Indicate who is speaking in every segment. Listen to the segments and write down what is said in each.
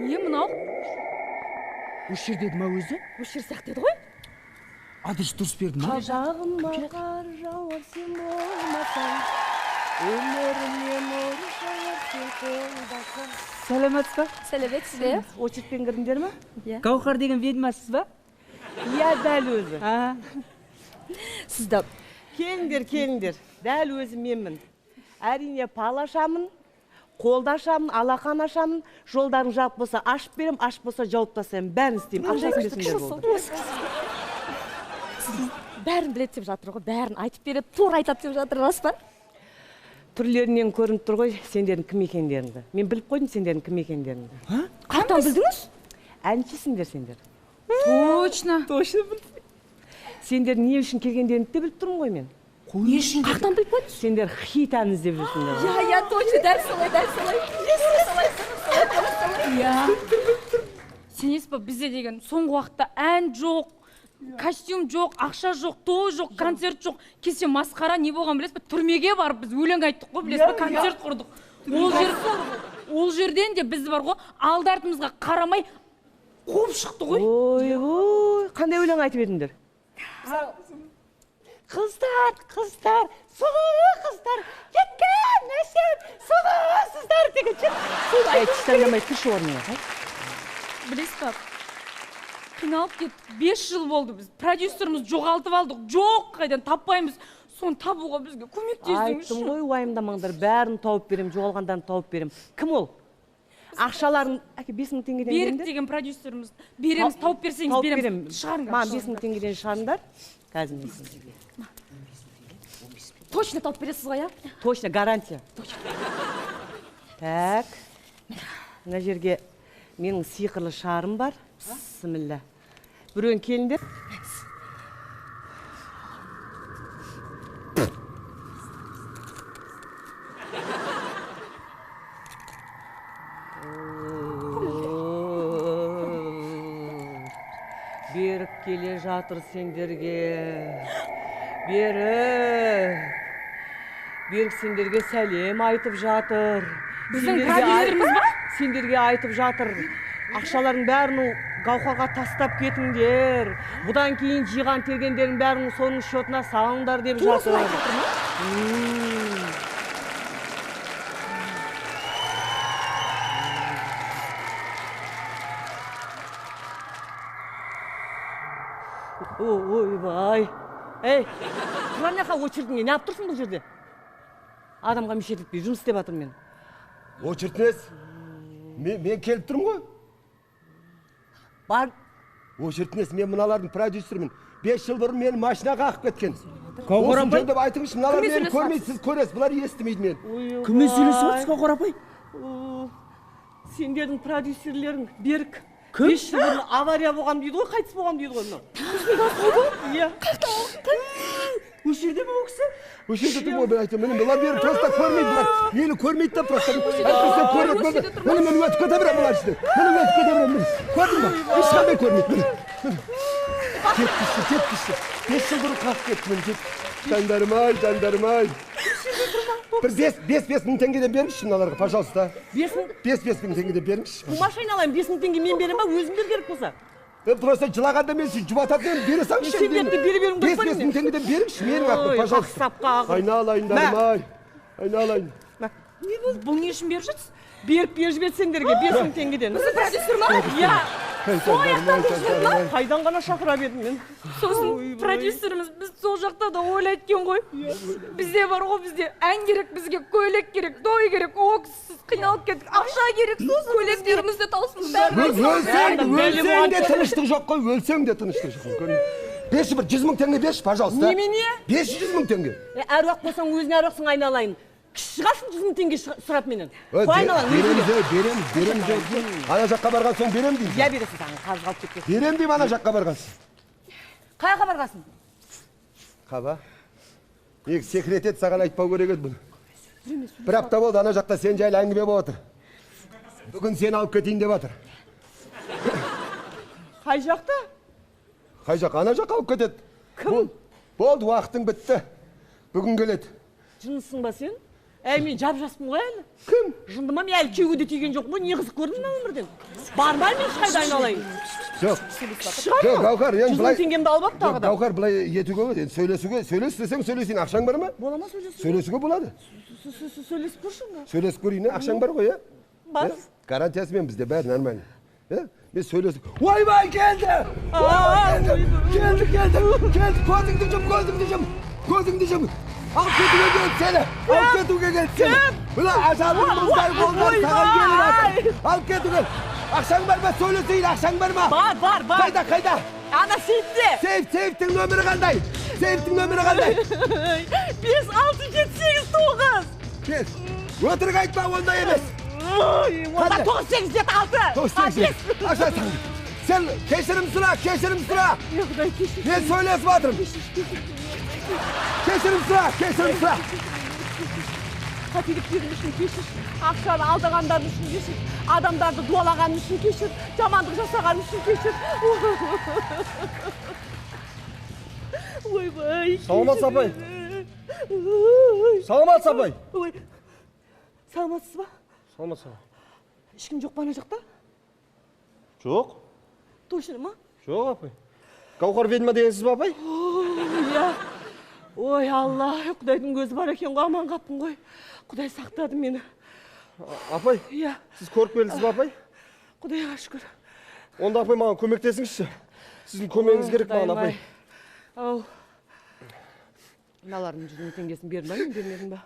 Speaker 1: Не мынау?
Speaker 2: Өшір деді ма өзі?
Speaker 1: Өшір сияқты еді ғой?
Speaker 2: Адрес дұрыс берді ма?
Speaker 3: Қабағыма қар жауар сен болмасаң, өміріме нұр жауар сен қолдасаң.
Speaker 2: Сәлеметсіз ба?
Speaker 1: Сәлеметсіз бе?
Speaker 3: Очеркпен кірдіңдер ма?
Speaker 2: Гаухар деген ведьмасыз ба?
Speaker 3: Иә, дәл өзі.
Speaker 1: Сізді.
Speaker 3: Келіңдер. Дәл өзі менмін. Әрине палашамын, қолдашамын, алақан ашамын. Жолдарың жауап болса ашып берем, ашып болса жауып тастаймын. Бәрін істеймін. Ақшасын берсеңдер болды.
Speaker 1: Бәрін біледі деп жатыр ғой, бәрін айтып береді, тура айтады деп жатыр, рас па?
Speaker 3: Түрлерінен көрініп тұр ғой сендердің кім екендеріңді. Мен біліп қойдым сендердің кім екендеріңді.
Speaker 1: Қайдан білдіңіз?
Speaker 3: Әншісіңдер сендер.
Speaker 1: Точно.
Speaker 3: Точно білдім. Сендер не үшін келгендеріңді де біліп тұрмын ғой мен.
Speaker 1: Не үшін? Қайдан біліп қойдыңыз?
Speaker 3: Сендер хит ән іздеп жүрсіңдер.
Speaker 1: Я, точно, дәл солай. Сенесіз ба, бізде деген соңғы уақытта ән жоқ, костюм жоқ, ақша жоқ, той жоқ, концерт жоқ. Кесе масқара не болған білесіз ба? Түрмеге барып біз өлең айттық қой, білесіз ба? Концерт құрдық. Ол жерден де біз бар ғой, алды-артымызға қарамай қуып шықты ғой.
Speaker 3: Ой, қандай өлең айтып едіңдер? Қыздар, сұлу қыздар, кеткен әсем, сұлусыздар деген ше. Тіштандамай тұршы орныңа.
Speaker 1: Білесіз ба? Қиналып кетті. 5 жыл болды біз. Продюсеріміз жоғалтып алдық. Жоқ, қайдан таппаймыз. Соны табуға бізге көмектесіңізші.
Speaker 3: Айттым ғой, уайымдамаңдар, бәрін тауып берем, жоғалғандарын тауып берем. Кім ол? Ақшаларын, 5000 теңгеден
Speaker 1: Берік деген продюсеріміз. Береміз, тауып берсеңіз береміз. Шығарыңдар.
Speaker 3: Маған 5000 теңгеден шығарыңдар. Қазір мен сізге.
Speaker 1: Точно тауып бересіз ғой, я?
Speaker 3: Точно, гарантия. Так. Мына жерге менің сиқырлы шарым бар. Бісміллә. Біреуін келіңдер. Берік келе жатыр сендерге. Берік сендерге сәлем айтып жатыр.
Speaker 1: Біздің продюсеріміз ба?
Speaker 3: Сендерге айтып жатыр. Ақшалардың бәрін Гаухарға тастап кетіңдер. Бұдан кейін жиған тергендердің бәрін соның шотына салыңдар деп жатыр. Ойбай. Ей, құранақа очеркіңе не тұрсың бұл жерде? Адамға мешет етпей, жұмыс істеп жатырмын мен.
Speaker 4: Очертінес, мен келіп тұрмын ғой.
Speaker 3: Бар.
Speaker 4: Очертінес, мен мыналардың продюсерімін. 5 жыл бұрын мені машинаға ақып кеткен.
Speaker 2: Гаухар
Speaker 4: Осын
Speaker 2: апай?
Speaker 4: жөндеп айтыңызшы, мыналар мені көрмейді, сіз көресіз, бұлар естімейді мен.
Speaker 2: Кіммен сөйлесіп отырсыз, Гаухар апай?
Speaker 3: Сендердің продюсерлерің Берік.
Speaker 2: Кім?
Speaker 3: 5 жыл бұрын авария болған дейді ғой, қайтыс болған дейді ғой мынау. Иә.
Speaker 2: Өшірде ме ол кісі?
Speaker 4: Өшерде тұрмын ғой, мен айтамын, мені бұлар мені просто көрмейді, бұлар мені көрмейді да просто. Мені өтіп кете берем бұлар ішінде. Мені өтіп кете берем, көрдің ба? Ешқандай көрмейді. Кеткіші. 5 жыл бұрын қақып кетті мені. Жандарым-ай. Бір 5 мың теңгеден беріңізші мыналарға, пожалуйста. 5 мың теңгеден беріңізші.
Speaker 3: Бұл машина алайын, 5 мың теңге мен берем ба, өзім бер керек болса?
Speaker 4: Просто жылағанда мен сіз жұбататын бере саңшы.
Speaker 3: Сендерді бере беріңдер
Speaker 4: 5 мың теңгеден беріңізші, менің ақым, пожалуйста. Айналайындарым-ай. Айналайын.
Speaker 1: Не болды? Бұл не үшін беріп жатсыз?
Speaker 3: Беріп жіберді сендерге 5 мың теңгеден.
Speaker 1: Біздің продюсер ма?
Speaker 3: Иә. Қайдан ғана шақыра бердім мен.
Speaker 1: Сосын продюсеріміз біз сол жақта да ойлайды екен ғой. Бізде бар ғой, бізде ән керек, бізге көйлек керек, той керек, оксыз қиналып кеттік, ақша керек, сосын көйлектерімізді таусымыз
Speaker 4: Өлсең де тыныштық жоқ қой, өлсең де тыныштық жоқ қой. 100 мың теңге берші, пожалуйста.
Speaker 3: Немене?
Speaker 4: 500 мың теңге.
Speaker 3: Әруақ болсаң өзіне әруақсың, айналайын. Шығасың 100 мың теңге сұрап менен.
Speaker 4: Берем. Ана жаққа барған соң берем деймін.
Speaker 3: Я бересің саған, қазы қалып кеткесің.
Speaker 4: Берем деймін ана жаққа барғансың.
Speaker 3: Қайға барғасың?
Speaker 4: Қаба? Ек секрет ет, саған айтпау керек еді бұны. Бір апта болды, ана жақта сен жайлы әңгіме болып отыр. Бүгін сені алып кетейін деп отыр.
Speaker 3: Қай жақта?
Speaker 4: Қай жақ? Ана жаққа алып кетеді.
Speaker 3: Кім?
Speaker 4: Болды, уақытың бітті. Бүгін келеді.
Speaker 3: Жынысың ба сен? Мен жап-жаспын ғой әлі.
Speaker 4: Кім?
Speaker 3: Жындыма мен әлі күйеуге де тиген жоқ қой. Не қызық көрдің мына өмірден? Бармай мен ешқайда айналайын.
Speaker 4: Жоқ.
Speaker 3: Шығар.
Speaker 4: Жоқ, Гаухар, енді
Speaker 3: 100
Speaker 4: былай.
Speaker 3: мың теңгемді алып алып тағы да.
Speaker 4: Гаухар, былай етуге болады. Енді сөйлес десең сөйлесейін, ақшаң бар ма?
Speaker 3: Бола ма сөйлесіп?
Speaker 4: Сөйлесуге болады.
Speaker 3: Сөйлесіп көрші.
Speaker 4: Сөйлесіп көрейін, ақшаң бар ғой,
Speaker 3: Бар.
Speaker 4: Гарантиясымен бізде бәрі нормально. Мен сөйлесіп. Ойбай, келді! Келді, көзіңді жым. Алып кетуге келді сені. Алып кетуге келді сені. Бұла ажалың мұздай қолдар саған келіп. Алып кетуге. Ақшаң бар ма? Сөйлесейін, ақшаң бар ма?
Speaker 3: Бар.
Speaker 4: Қайда?
Speaker 3: Ана сейфте.
Speaker 4: Сейфтің нөмірі қандай?
Speaker 3: 5, 6, 7, 8, 9.
Speaker 4: Өтірік айтма, ондай емес.
Speaker 3: Онда 9, 8, 7, 6.
Speaker 4: Ақша саңды. Сен кешірім сұра. Мен сөйлесіп жатырмын. Кешірім сұра.
Speaker 3: Қателік берген үшін кешір. Ақшаны алдағандар үшін кешір. Адамдарды дуалаған үшін кешір. Жамандық жасаған үшін кешір. Ойбай.
Speaker 5: Саламатсыз апай. Саламатсыз апай.
Speaker 3: Саламатсыз ба?
Speaker 5: Саламатсыз.
Speaker 3: Ешкім жоқ па ана жақта?
Speaker 5: Жоқ.
Speaker 3: Точно ма?
Speaker 5: Жоқ апай. Гаухар ведьма дегенсіз ба апай?
Speaker 3: Иә. Ой, Алла, Құдайдың көзі бар екен ғой, аман қаптым ғой. Құдай сақтады мені.
Speaker 5: Апай,
Speaker 3: Иә.
Speaker 5: сіз көріп келдіңіз ба апай?
Speaker 3: Құдайға шүкір.
Speaker 5: Онда апай маған көмектесіңізші. Сіздің көмегіңіз керек маған апай.
Speaker 3: Ау. Мыналардың 100 мың теңгесін бермедім ба?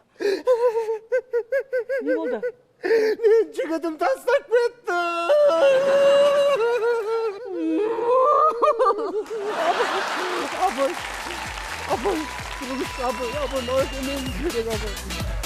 Speaker 3: Не болды?
Speaker 5: Мен жігітім тастап кетті. Абай, абай, абай, абай, абай, абай, абай, абай, абай, абай,